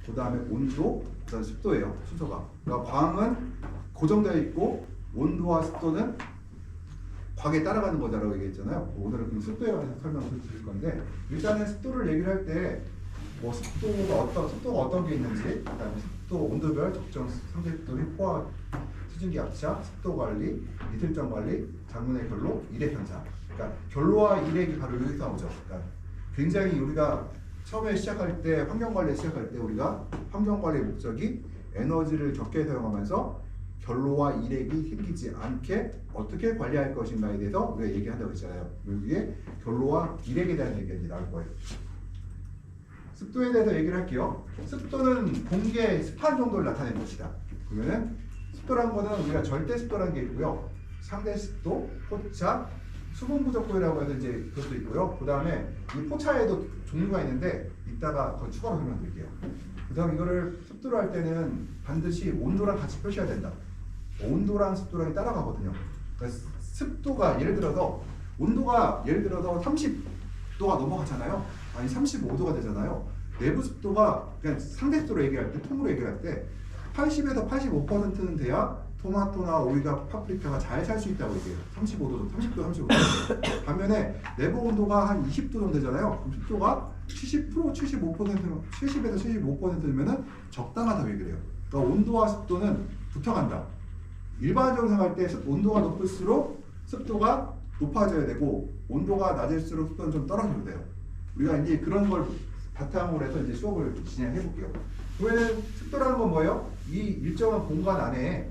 그 다음에 온도, 그 다음에 습도예요. 순서가. 그러니까 광은 고정되어 있고 온도와 습도는 광에 따라가는 거다라고 얘기했잖아요. 오늘은 그럼 습도에 관해서 설명을 드릴 건데, 일단은 습도를 얘기를 할 때 뭐 습도가 어떤 게 있는지, 그다음에 습도 온도별 적정 상태 습도 및 포화 수증기 압착, 습도 관리, 이틀점 관리, 장문의 결로, 일액 현상. 그러니까 결로와 일액이 바로 여기서 나오죠. 그러니까 굉장히 우리가 처음에 시작할 때 환경 관리 시작할 때 우리가 환경 관리 목적이 에너지를 적게 사용하면서 결로와 일액이 생기지 않게 어떻게 관리할 것인가에 대해서 우리가 얘기한다고 했잖아요. 여기에 결로와 일액에 대한 얘기가 나올 거예요. 습도에 대해서 얘기를 할게요. 습도는 공기의 습한 정도를 나타내는 것이다. 그러면은 습도라는 거는 우리가 절대 습도라는 게 있고요. 상대 습도, 포차, 수분 부족도라고 해서 이제 그것도 있고요. 그 다음에 이 포차에도 종류가 있는데 이따가 그걸 추가로 설명드릴게요. 그 다음 이거를 습도로 할 때는 반드시 온도랑 같이 표시해야 된다. 온도랑 습도랑 따라가거든요. 그러니까 습도가 예를 들어서 온도가 예를 들어서 30도가 넘어가잖아요. 아니 35도가 되잖아요. 내부 습도가 그냥 상대 습도로 얘기할 때, 통으로 얘기할 때 80에서 85%는 돼야 토마토나 오이가 파프리카가 잘 살 수 있다고 얘기해요. 35도, 30도, 35도. 반면에 내부 온도가 한 20도 정도 되잖아요. 그럼 습도가 70%, 75%, 70에서 75%면은 적당하다고 얘기를 해요. 그러니까 온도와 습도는 붙어간다. 일반적으로 생각할 때 온도가 높을수록 습도가 높아져야 되고 온도가 낮을수록 습도는 좀 떨어져야 돼요. 우리가 이제 그런 걸 바탕으로 해서 이제 수업을 진행해 볼게요. 그러면 습도라는 건 뭐예요? 이 일정한 공간 안에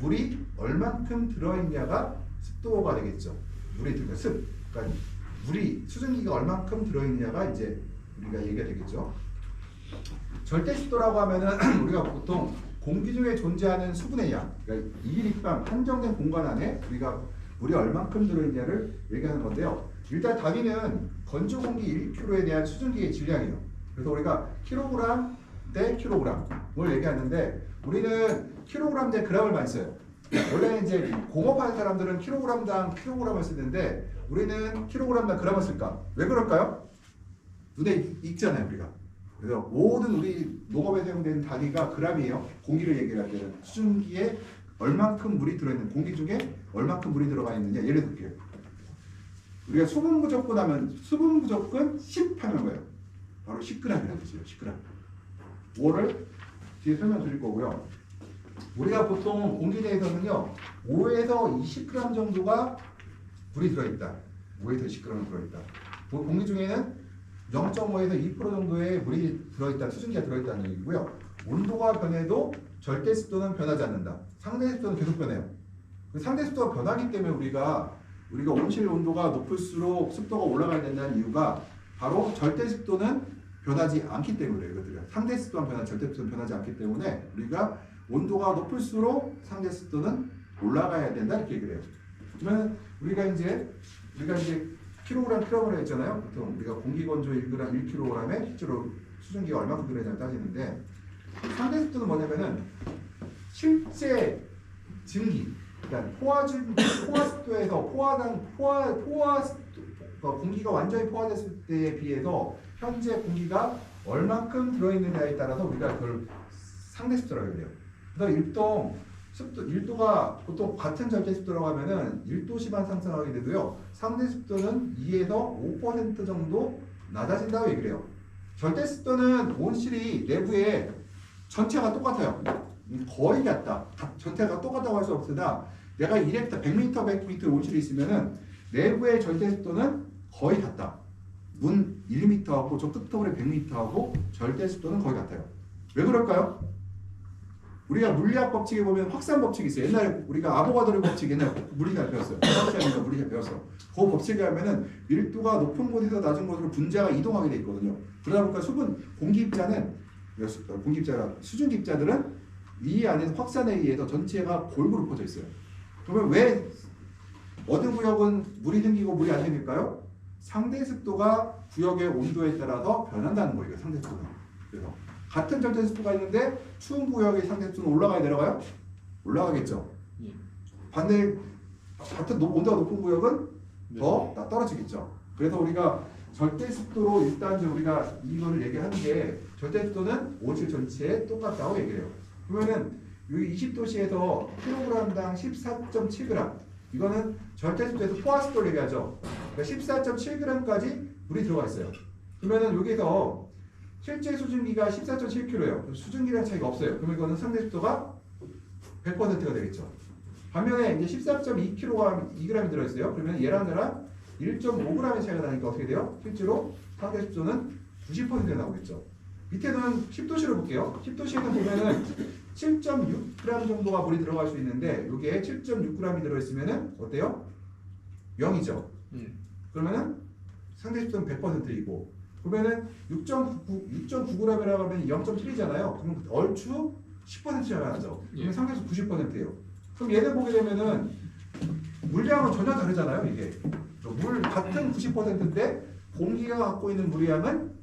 물이 얼만큼 들어있냐가 습도가 되겠죠. 물이 그러니까 물이 수증기가 얼만큼 들어있냐가 이제 우리가 얘기가 되겠죠. 절대 습도라고 하면은 우리가 보통 공기 중에 존재하는 수분의 양, 그러니까 2리방 한정된 공간 안에 우리가 물이 얼만큼 들어있냐를 얘기하는 건데요. 일단 답이는 건조 공기 1kg에 대한 수증기의 질량이에요. 그래서 우리가 킬로그램 대 킬로그램을 얘기하는데 우리는 킬로그램 대 그램을 많이 써요. 원래 이제 공업하는 사람들은 킬로그램당 킬로그램을 쓰는데 우리는 킬로그램당 그램을 쓸까? 왜 그럴까요? 눈에 익잖아요, 우리가. 그래서 모든 우리 농업에 사용되는 단위가 그램이에요. 공기를 얘기할 때는 수증기에 얼만큼 물이 들어있는, 공기 중에 얼만큼 물이 들어가 있느냐. 예를 들게요. 우리가 수분 부족분 하면 수분 부족분 10 하는 거예요. 바로 10g이라는 뜻이에요. 10g. 5를 뒤에 설명드릴 거고요. 우리가 보통 공기 내에서는요 5에서 20g 정도가 물이 들어있다. 5에서 20g 들어있다. 공기 중에는 0.5에서 2% 정도의 물이 들어있다, 수증기가 들어있다는 얘기고요. 온도가 변해도 절대 습도는 변하지 않는다. 상대 습도는 계속 변해요. 상대 습도가 변하기 때문에 우리가 온실 온도가 높을수록 습도가 올라가야 된다는 이유가 바로 절대 습도는 변하지 않기 때문에 이거들이요. 상대 습도는 변하지, 절대 습도는 변하지 않기 때문에 우리가 온도가 높을수록 상대 습도는 올라가야 된다 이렇게 얘기를 해요. 그러면 우리가 이제 킬로그램 했잖아요. 보통 우리가 공기 건조 1kg에 실제로 수증기가 얼마큼 들어있냐를 따지는데 상대 습도는 뭐냐면은 실제 증기, 그러니까 포화 습도에서 공기가 완전히 포화됐을 때에 비해서 현재 공기가 얼만큼 들어있느냐에 따라서 우리가 그걸 상대 습도라고 해요. 그래서 일도가 보통 같은 절대 습도라고 하면은 1도씨만 상승하게 되고요. 상대 습도는 2에서 5% 정도 낮아진다고 얘기를 해요. 절대 습도는 온실이 내부에 전체가 똑같아요. 거의 같다. 전체가 똑같다고 할 수 없으나 내가 100m 온실이 있으면은 내부의 절대 습도는 거의 같다. 문 1m하고 저 끝터울의 100m하고 절대 습도는 거의 같아요. 왜 그럴까요? 우리가 물리학 법칙에 보면 확산 법칙이 있어요. 옛날에 우리가 아보가드로 법칙 옛날에 물리학 배웠어요. 화학시간인가 물리학 배웠어. 그 법칙에 하면은 밀도가 높은 곳에서 낮은 곳으로 분자가 이동하게 돼 있거든요. 그러다 보니까 수증기 입자들은 이 안에서 확산에 의해서 전체가 골고루 퍼져 있어요. 그러면 왜 어느 구역은 물이 생기고 물이 안 생길까요? 상대 습도가 구역의 온도에 따라서 변한다는 거예요. 상대 습도가. 그래서 같은 절대 습도가 있는데 추운 구역의 상대 습도는 올라가야 내려가요? 올라가겠죠. 반대 같은 온도가 높은 구역은 더 떨어지겠죠. 그래서 우리가 절대 습도로 일단 우리가 이거를 얘기하는 게 절대 습도는 온실 전체에 똑같다고 얘기를 해요. 그러면은 여기 20도씨에서 킬로그램당 14.7g 이거는 절대 습도에서 포화 습도를 얘기하죠. 그러니까 14.7g까지 물이 들어가 있어요. 그러면은 여기서 실제 수증기가 14.7kg예요. 수증기랑 차이가 없어요. 그러면 이거는 상대 습도가 100%가 되겠죠. 반면에 이제 14.2kg, 2g이 들어있어요. 그러면 얘랑 얘랑 1.5g의 차이가 나니까 어떻게 돼요? 실제로 상대 습도는 90%가 나오겠죠. 밑에는 10도씨로 볼게요. 10도씨에는 보면은 7.6g 정도가 물이 들어갈 수 있는데 여기에 7.6g이 들어있으면은 어때요? 0이죠. 그러면은 상대 습도는 100%이고 그러면은 6.9g이라고 하면 0.7이잖아요. 그럼 얼추 10%가 나죠. 그러면 상대 습도 90%예요. 그럼 얘를 보게 되면은 물량은 전혀 다르잖아요. 이게 물 같은 90%인데 공기가 갖고 있는 물의 양은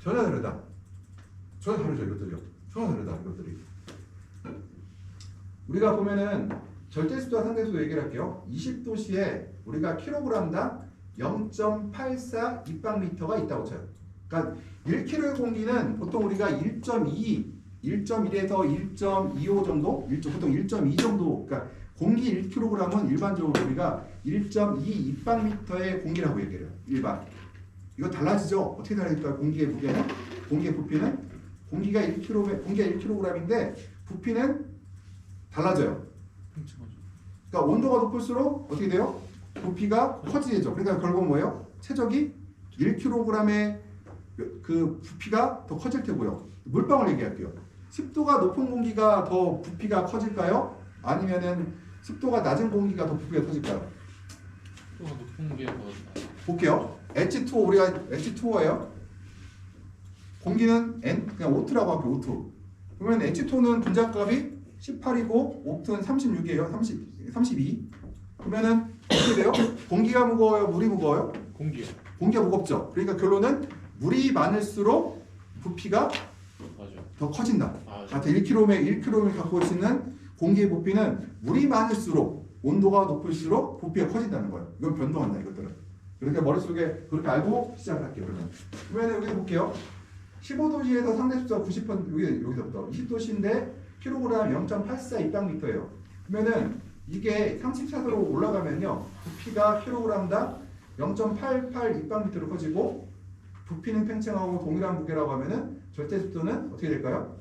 전혀 다르다. 전혀 다르죠. 이것들이요. 전혀 다르다. 이것들이. 우리가 보면은 절대습도와 상대습도 얘기를 할게요. 20도씨에 우리가 킬로그램당 0.84 입방미터가 있다고 쳐요. 그러니까 1kg의 공기는 보통 우리가 1.1에서 1.25 정도, 보통 1.2 정도, 그러니까 공기 1kg은 일반적으로 우리가 1.2 입방미터의 공기라고 얘기해요. 일반. 이거 달라지죠? 어떻게 다르니까 공기의 무게는? 공기의 부피는? 공기가 1kg인데 부피는 달라져요. 그러니까 온도가 높을수록 어떻게 돼요? 부피가 커지죠. 그러니까 결국 뭐예요? 최적이 1kg의 그 부피가 더 커질 테고요. 물방울 얘기할게요. 습도가 높은 공기가 더 부피가 커질까요? 아니면은 습도가 낮은 공기가 더 부피가 커질까요? 습도가 높은 공기가 더 볼게요. H2O 우리가 H2O예요. 공기는 N 그냥 O2라고 할게요. O2. 그러면 H2는 분자값이 18이고 옥트는 36이에요. 32. 그러면은 어떻게 돼요? 공기가 무거워요? 물이 무거워요? 공기요. 공기가 무겁죠. 그러니까 결론은 물이 많을수록 부피가 맞아. 더 커진다. 아, 같은 1kg을 갖고 있는 공기의 부피는 물이 많을수록 온도가 높을수록 부피가 커진다는 거예요. 이건 변동한다 이것들은. 그러니까 머릿속에 그렇게 알고 시작할게요. 그러면 여기 볼게요. 15도씨에서 상대수가 90% 여기서부터 20도씨인데 킬로그램 0.84 입방미터예요. 그러면은 이게 34도로 올라가면요 부피가 킬로그램당 0.88 입방미터로 커지고 부피는 팽창하고 동일한 무게라고 하면은 절대습도는 어떻게 될까요?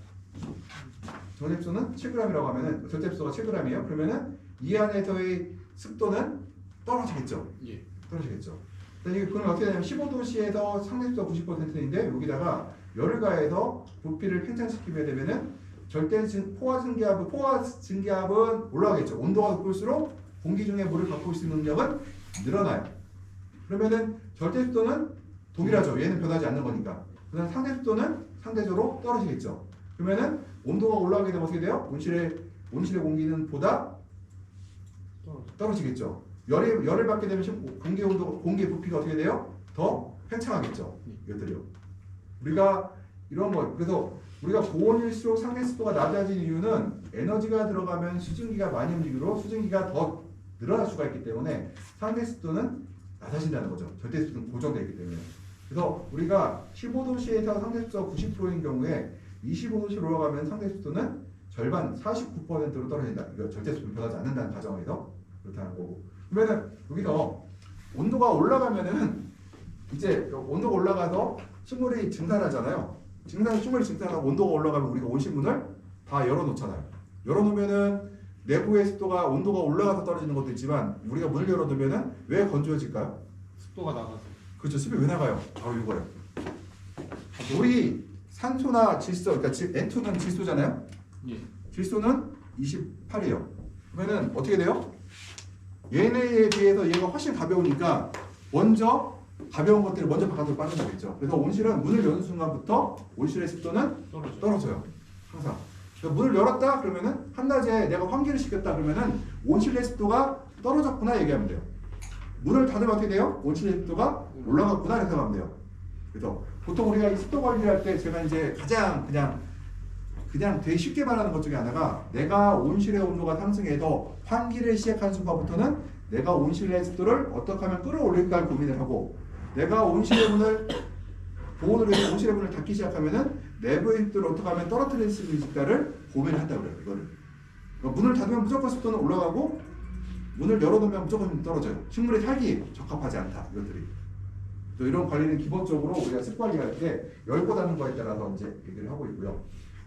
절대습도는 7g이라고 하면은 절대습도가 7g이에요. 그러면은 이 안에서의 습도는 떨어지겠죠. 예. 떨어지겠죠. 그러면 어떻게 되냐면 15도씨에서 상대습도가 90%인데 여기다가 열을 가해서 부피를 팽창시키게 되면은 포화 증기압은 올라가겠죠. 온도가 높을수록 공기 중에 물을 갖고 있을 능력은 늘어나요. 그러면은 절대습도는 동일하죠. 얘는 변하지 않는 거니까. 그다음 상대습도는 상대적으로 떨어지겠죠. 그러면은 온도가 올라가게 되면 어떻게 돼요? 온실의 공기는 보다 떨어지겠죠. 열을 받게 되면 공기의 부피가 어떻게 돼요? 더 팽창하겠죠. 이것들이요. 우리가 이런 거 그래서 우리가 고온일수록 상대습도가 낮아진 이유는 에너지가 들어가면 수증기가 많이 움직이고 수증기가 더 늘어날 수가 있기 때문에 상대습도는 낮아진다는 거죠. 절대습도는 고정되어 있기 때문에. 그래서 우리가 15도씨에서 상대습도가 90%인 경우에 25도씨로 올라가면 상대습도는 절반 49%로 떨어진다. 이거 절대습도는 변하지 않는다는 가정에서 그렇다는 거고. 그러면은 여기서 온도가 올라가면은 이제 온도가 올라가서 식물이 증산하잖아요. 식물이 증산하고 온도가 올라가면 우리가 온실문을 다 열어놓잖아요. 열어놓으면은 내부의 습도가 온도가 올라가서 떨어지는 것도 있지만 우리가 문을 열어두면은 왜 건조해질까요? 습도가 나가서. 그렇죠. 습이 왜 나가요? 바로 이거예요. 우리 산소나 질소, 그러니까 N2는 질소잖아요. 예. 질소는 28이에요. 그러면은 어떻게 돼요? 얘네에 비해서 얘가 훨씬 가벼우니까 먼저 가벼운 것들을 먼저 바깥으로 빠져나가겠죠. 그래서 온실은 문을 여는 순간부터 온실의 습도는 떨어져요. 항상. 그러니까 문을 열었다 그러면은 한낮에 내가 환기를 시켰다 그러면은 온실의 습도가 떨어졌구나 얘기하면 돼요. 문을 닫으면 어떻게 돼요? 온실의 습도가 올라갔구나 이렇게 생각하면 돼요. 그래서 보통 우리가 이 습도 관리를 할 때 제가 이제 가장 그냥 되게 쉽게 말하는 것 중에 하나가 내가 온실의 온도가 상승해서 환기를 시작하는 순간부터는 내가 온실의 습도를 어떻게 하면 끌어올릴까 고민을 하고 내가 온실의 문을 보온을 위해서 온실의 문을 닫기 시작하면은 내부의 습도를 어떻게 하면 떨어뜨릴 수 있을까를 고민을 한다 그래요. 이거를. 그러니까 문을 닫으면 무조건 습도는 올라가고 문을 열어놓으면 무조건 떨어져요. 식물의 살기에 적합하지 않다. 이것들이. 또 이런 관리는 기본적으로 우리가 습 관리할 때 열고 닫는 거에 따라서 이제 얘기를 하고 있고요.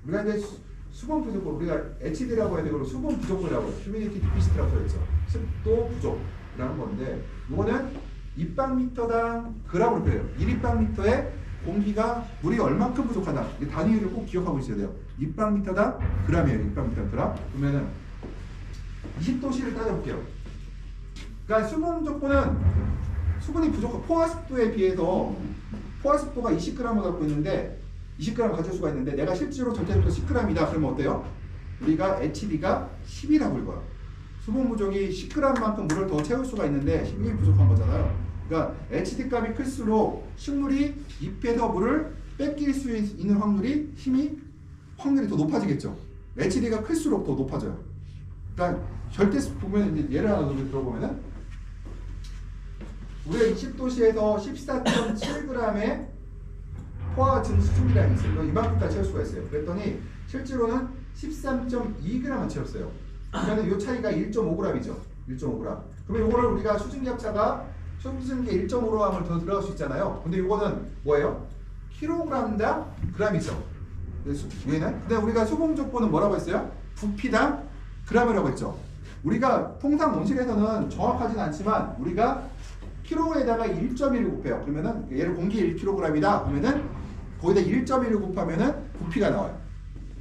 우리가 이제 수분 부족을 우리가 HD라고 해야 되고 수분 부족이라고 해요. 휴미디티 디피시트라고 써있죠. 습도 부족이라는 건데 이거는 입방미터당 g으로 표해요. 1입방미터에 공기가 물이 얼만큼 부족하다. 이 단위를 꼭 기억하고 있어야 돼요. 입방미터당 g이에요. 입방미터당 g. 그러면은 20도씨를 따져볼게요. 그러니까 수분 조건은 수분이 부족한 포화습도에 비해서 포화습도가 20g을 갖고 있는데 20g 가질 수가 있는데 내가 실제로 전체적으로 10g이다 그러면 어때요? 우리가 HD가 10이라고 읽어요. 수분 부족이 10g만큼 물을 더 채울 수가 있는데 10이 부족한 거잖아요. 그러니까 HD 값이 클수록 식물이 잎에서 물을 뺏길 수 있는 확률이 확률이 더 높아지겠죠. HD가 클수록 더 높아져요. 그러니까 절대 보면 이제 예를 하나 들어보면은 우리가 20도씨에서 14.7g의 포화 증수증기량이 있어요. 이만큼까지 채울 수가 있어요. 그랬더니 실제로는 13.2g만 채웠어요. 그러면 이 차이가 1.5g이죠. 1.5g. 그러면 이거를 우리가 수증기압차가 수증기에 1.5g을 더 들어갈 수 있잖아요. 근데 이거는 뭐예요? 킬로그램당 g이죠. 위에는. 근데 우리가 수분 조건은 뭐라고 했어요? 부피당 g이라고 했죠. 우리가 통상 온실에서는 정확하진 않지만 우리가 킬로에다가 1.1을 곱해요. 그러면은 얘를 공기 1kg이다. 그러면은 거기다 1.1을 곱하면은 부피가 나와요.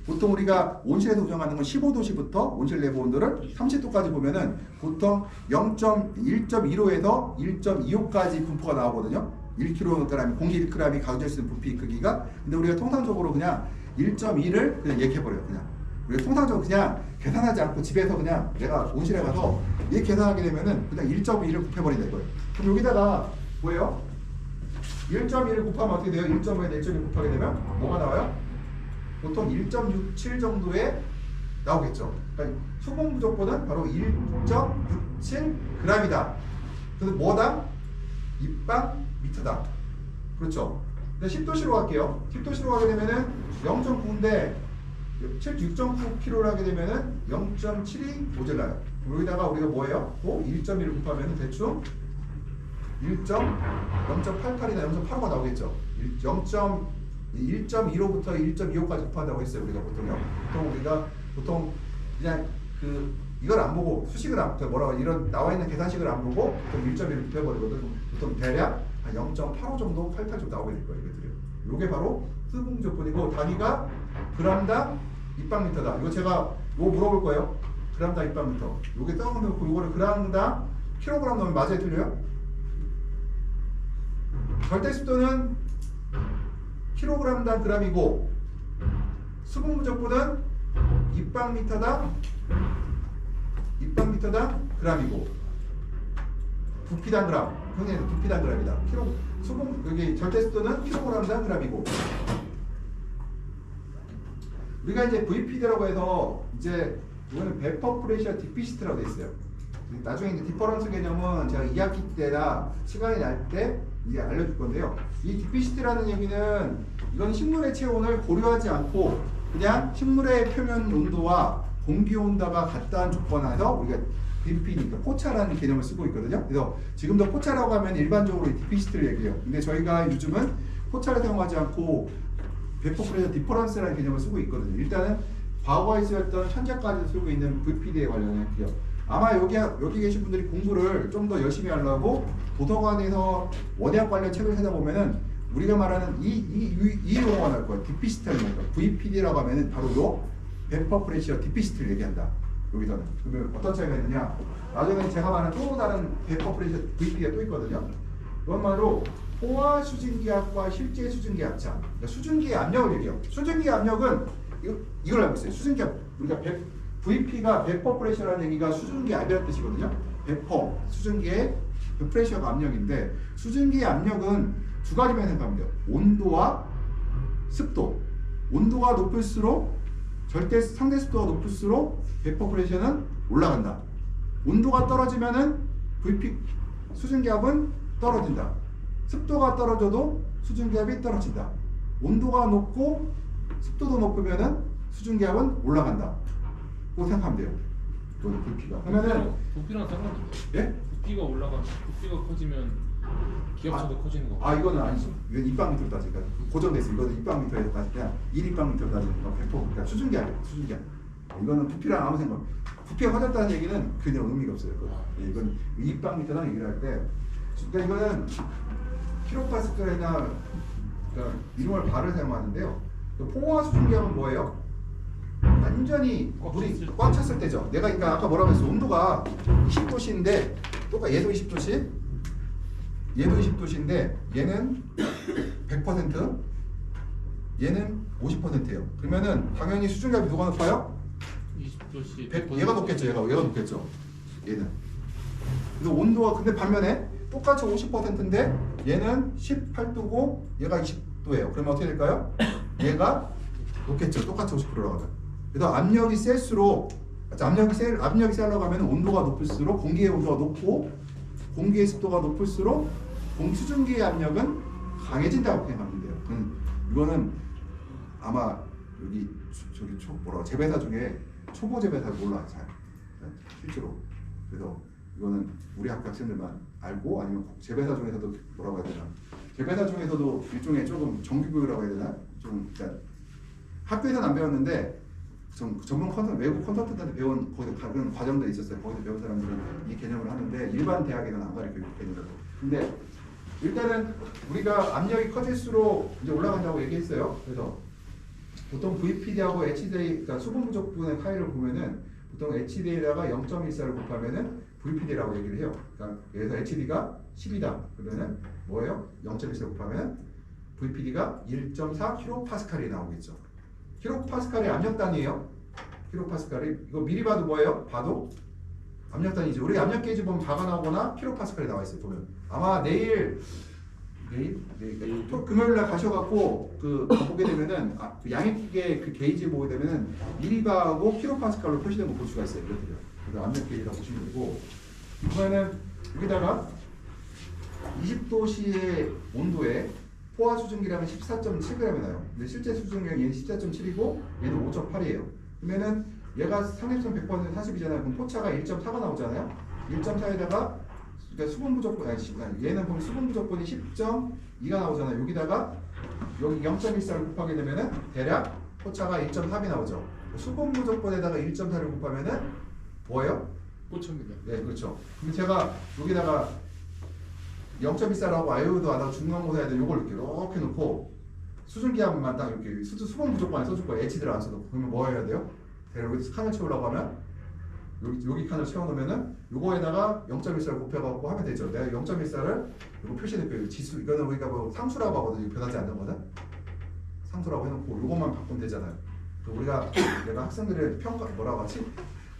보통 우리가 온실에서 우정하는 건 15도씨부터 온실 내부 온도를 30도까지 보면은 보통 1.15에서 1.25까지 분포가 나오거든요. 1kg, 공기 1g이 가져질 수 있는 부피 크기가. 근데 우리가 통상적으로 그냥 1.2를 그냥 얘기해버려요. 그냥. 우리가 통상적으로 그냥 계산하지 않고 집에서 그냥 내가 온실에 가서 얘 계산하게 되면은 그냥 1.2를 곱해버린다 이거예요. 그럼 여기다가 뭐예요? 1.1을 곱하면 어떻게 돼요? 1.5에다 1.1 곱하게 되면 뭐가 나와요? 보통 1.67 정도에 나오겠죠. 그러니까 수분 부족보다는 바로 1.67g이다. 그래서 뭐당? 입방미터당. 그렇죠. 근데 10도씨로 갈게요. 10도씨로 가게 되면은 0.9인데 6.9kg를 하게 되면은 0.7이 모자라요. 여기다가 우리가 뭐예요? 또 1.1을 곱하면 대충 0.88이나 0.85가 나오겠죠. 1.15부터 1.25까지 곱한다고 했어요. 우리가 보통요. 보통 그냥 이걸 안 보고 수식을 안 뭐라고 이런 나와 있는 계산식을 안 보고 보통 1.1을 곱해버리거든. 보통 대략 한 0.85 정도, 88 정도 나오게 될 거예요. 이것들이. 요게 바로 수분 조건이고 단위가 g당 입방미터다. 이거 제가 뭐 물어볼 거예요. g당 입방미터. 요게 써놓고 요거를 g당 킬로그램 넣으면 맞아요, 틀려요? 절대 습도는 킬로그램당 g이고 수분 부족분은 입방미터당 g이고 부피당 g, 형님 부피당 g이다. 수분 여기 절대 습도는 킬로그램당 g이고 우리가 이제 VPD라고 해서 이제 이거는 베퍼 프레셔 디피시트라고 돼 있어요. 나중에 이제 디퍼런스 개념은 제가 2학기 때나 시간이 날 때 이제 알려줄 건데요. 이 디피시트라는 얘기는 이건 식물의 체온을 고려하지 않고 그냥 식물의 표면 온도와 공기 온도가 같다는 조건 하에서 우리가 VP니까 포차라는 개념을 쓰고 있거든요. 그래서 지금도 포차라고 하면 일반적으로 디피시트를 얘기해요. 근데 저희가 요즘은 포차를 사용하지 않고 베퍼 프레셔 디퍼런스라는 개념을 쓰고 있거든요. 일단은 과거에 쓰였던 현재까지 쓰고 있는 VPD에 관련해요. 아마 여기 계신 분들이 공부를 좀 더 열심히 하려고 도서관에서 원예학 관련 책을 찾아보면은 우리가 말하는 이 용어가 나올 거예요. 디피시트라는 거예요. VPD라고 하면은 바로 요 베퍼 프레셔 디피시트를 얘기한다. 여기서는. 그러면 어떤 차이가 있느냐? 나중에 제가 말하는 또 다른 베퍼 프레셔 VPD가 또 있거든요. 그건 바로 포화 수증기압과 실제 수증기압차. 그러니까 수증기의 압력을 얘기해요. 수증기의 압력은 이걸 알고 있어요. 수증기압. 우리가 VP가 베퍼 프레셔라는 얘기가 수증기 압이라는 뜻이거든요. 베퍼, 수증기의 프레셔가 압력인데 수증기의 압력은 두 가지만 생각하면 돼요. 온도와 습도. 온도가 높을수록 상대 습도가 높을수록 베퍼 프레셔는 올라간다. 온도가 떨어지면은 VP 수증기압은 떨어진다. 습도가 떨어져도 수증기압이 떨어진다. 온도가 높고 습도도 높으면은 수증기압은 올라간다. 그거 생각하면 돼요. 이거는 부피가. 그러면은 부피랑 상관없어요. 예? 부피가 올라가 부피가 커지면 기압차도 커지는 거. 아 이거는 아니죠. 이건 입방미터로 따지니까 고정됐어. 이거는 입방미터에서 따지면 1입방미터로 따지는 거 100% 그러니까 수증기압이에요. 수증기압. 이거는 부피랑 아무 상관. 부피가 커졌다는 얘기는 그냥 의미가 없어요. 예, 이건 입방미터랑 얘기를 할 때, 그러니까 이거는 킬로파스칼이나 그러니까 이름을 바를 사용하는데요. 포화 수증기압은 뭐예요? 완전히 물이 꽉 찼을 때죠. 내가 그러니까 아까 뭐라고 했어? 온도가 20도씨인데 똑같 얘도 20도씨, 얘도 20도씨인데 얘는 100%, 얘는 50%예요. 그러면은 당연히 수증기압이 누가 높아요? 20도씨. 얘가 높겠죠. 얘가 높겠죠. 얘는. 그래서 온도가 근데 반면에 똑같이 50%인데 얘는 18도고 얘가 20도예요. 그러면 어떻게 될까요? 얘가 높겠죠. 똑같이 50%라고 하면. 그래서 압력이 셀수록 압력이 세려고 하면 온도가 높을수록 공기의 온도가 높고 공기의 습도가 높을수록 수증기의 압력은 강해진다고 생각하면 돼요. 이거는 아마 여기 저기 재배사 중에 초보 재배사 몰라 잘 실제로. 그래서 이거는 우리 학교 학생들만 알고 아니면 재배사 중에서도 뭐라고 해야 되나? 재배사 중에서도 일종의 조금 정규교육이라고 해야 되나? 좀 그러니까 학교에서는 안 배웠는데 전문 외국 컨설턴트한테 배운 거기서 그런 과정들이 있었어요. 거기서 배운 사람들은 이 개념을 하는데 일반 대학에서는 안 가르쳐요. 개념으로. 근데 일단은 우리가 압력이 커질수록 이제 올라간다고 얘기했어요. 그래서 보통 VPD하고 HDA, 그러니까 수분 부족분의 차이를 보면은 보통 HDA에다가 0.14를 곱하면은 VPD라고 얘기를 해요. 그러니까 그래서 HD가 10이다. 그러면은 뭐예요? 0.14를 곱하면 VPD가 1.4 킬로파스칼이 나오겠죠. 킬로파스칼이 압력 단위예요. 킬로파스칼이 이거 미리 봐도 뭐예요? 봐도 압력 단위죠. 우리 압력 게이지 보면 바가 나오거나 킬로파스칼이 나와 있어요. 보면 아마 내일 금요일 날 가셔갖고 그 보게 되면은 그 양액기계 그 게이지 보게 되면은 미리바하고 킬로파스칼로 표시된 거 볼 수가 있어요. 이것들이요. 그래서 압력 게이지라고 보시면 되고 이번에는 여기다가 20도씨의 온도에 포화 수증기량은 14.7g이 나요. 근데 실제 수증기량 얘는 14.7이고 얘는 5.8이에요. 그러면은 얘가 상립성 100% 40이잖아요. 그럼 포차가 1.4가 나오잖아요. 1.4에다가 그러니까 수분 부족분 얘는 보면 수분 부족분이 10.2가 나오잖아요. 여기다가 여기 0.14를 곱하게 되면은 대략 포차가 1.3이 나오죠. 수분 부족분에다가 1.4를 곱하면은 뭐예요? 포차입니다. 네, 그렇죠. 그럼 제가 여기다가 0.14라고 아이오도 안 하고 중간고사에다 요걸 이렇게 놓고 수증기압만 딱 이렇게 수분 부족반에 써줄 거예요. HD를 안 써도. 그러면 뭐 해야 돼요? 대략 여기서 칸을 채우려고 하면 여기 칸을 채워놓으면은 요거에다가 0.14를 곱해갖고 하면 되죠. 내가 0.14를 요거 표시해놓을게요. 지수 이거는 우리가 뭐 상수라고 하거든요. 변하지 않는 거는 상수라고 해놓고 요것만 바꾸면 되잖아요. 우리가 내가 학생들의 평가 뭐라고 하지?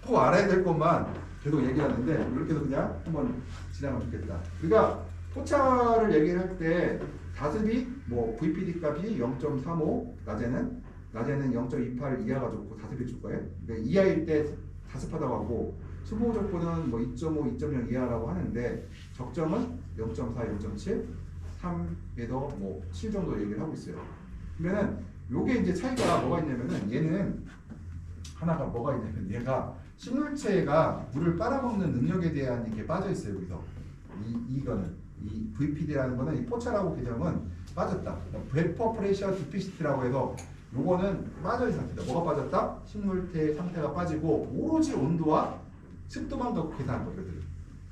꼭 알아야 될 것만 계속 얘기하는데 이렇게 해서 그냥 한번 지나가면 좋겠다. 그러니까 포차를 얘기를 할 때 다습이 뭐 VPD 값이 0.35 낮에는 0.28 이하가 좋고 다습이 줄 거예요. 그러니까 이하일 때 다습하다고 하고 수보 조건은 뭐 2.5, 2.0 이하라고 하는데 적정은 0.4, 0.7, 3에서 뭐 7 정도 얘기를 하고 있어요. 그러면은 요게 이제 차이가 뭐가 있냐면은 얘는 하나가 뭐가 있냐면 얘가 식물체가 물을 빨아먹는 능력에 대한 게 빠져 있어요. 여기서 이거는 이 VPD라는 거는 이 포차라고 개념은 빠졌다. 베퍼 프레셔 디피시티라고 해서 요거는 빠져 있는 상태다. 뭐가 빠졌다? 식물체 상태가 빠지고 오로지 온도와 습도만 갖고 계산한 거거든.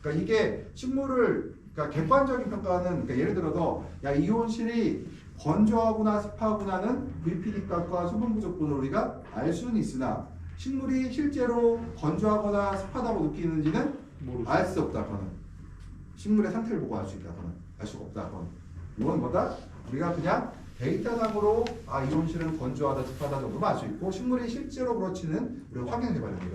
그러니까 이게 식물을 그러니까 객관적인 평가는 그러니까 예를 들어서 야 이온실이 건조하구나 습하구나는 VPD 값과 수분 부족분을 우리가 알 수는 있으나 식물이 실제로 건조하거나 습하다고 느끼는지는 알 수 없다. 그거는 식물의 상태를 보고 알 수 있다. 그거는 알 수가 없다. 그건 이건 뭐다? 우리가 그냥 데이터상으로 이온실은 건조하다 습하다 정도만 알 수 있고 식물이 실제로 그렇지는 우리가 확인해 봐야 됩니다.